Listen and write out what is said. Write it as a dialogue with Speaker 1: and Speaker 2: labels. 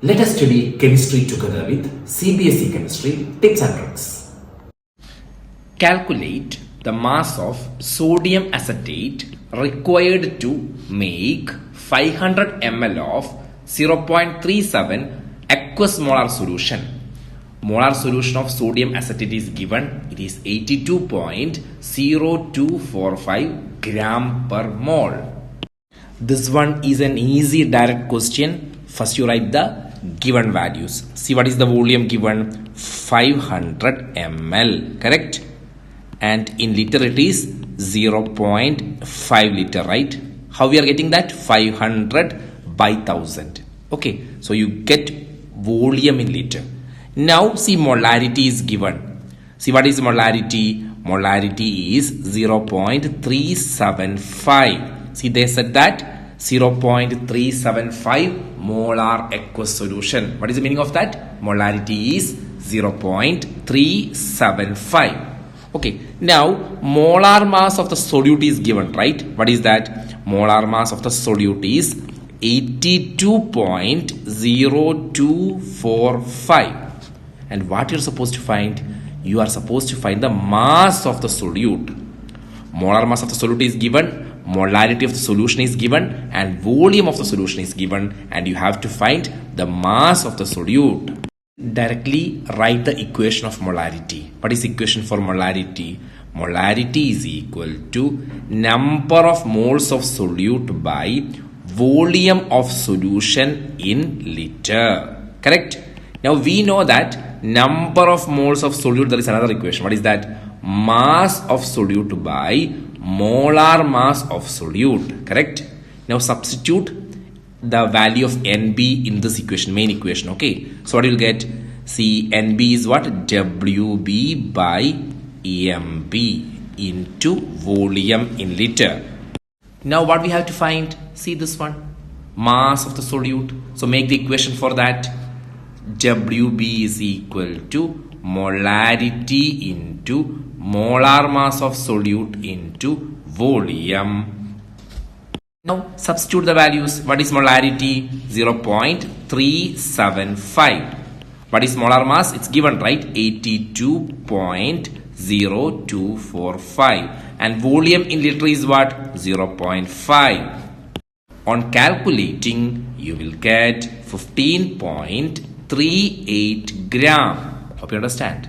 Speaker 1: Let us study chemistry together with CBSE Chemistry tips and tricks.
Speaker 2: Calculate the mass of sodium acetate required to make 500 ml of 0.37 aqueous molar solution. Molar solution of sodium acetate is given. It is 82.0245 gram per mole. This one is an easy direct question. First you write the given values. See what is the volume given? 500 ml, correct? And in liter it is 0.5 liter, right? How we are getting that? 500 by 1000. Okay, so you get volume in liter. Now see molarity is given. See what is molarity? Molarity is 0.375. See they said that 0.375 molar aqueous solution. What is the meaning of that? Molarity is 0.375. Okay, now molar mass of the solute is given, right? What is that? Molar mass of the solute is 82.0245. And what you're supposed to find? You are supposed to find the mass of the solute. Molar mass of the solute is given, molarity of the solution is given, and volume of the solution is given, and you have to find the mass of the solute. Directly write the equation of molarity. What is the equation for molarity? Molarity is equal to number of moles of solute by volume of solution in liter. Correct? Now we know that number of moles of solute, there is another equation. What is that? Mass of solute by molar mass of solute. Correct? Now substitute the value of NB in this equation, main equation. Okay, so what you'll get? See, NB is what? WB by EMB into volume in liter. Now what we have to find? See this one, mass of the solute. So make the equation for that. WB is equal to molarity into molar mass of solute into volume. Now substitute the values. What is molarity? 0.375. What is molar mass? It's given, right? 82.0245. And volume in liter is what? 0.5. On calculating, you will get 15.38 gram. Hope you understand.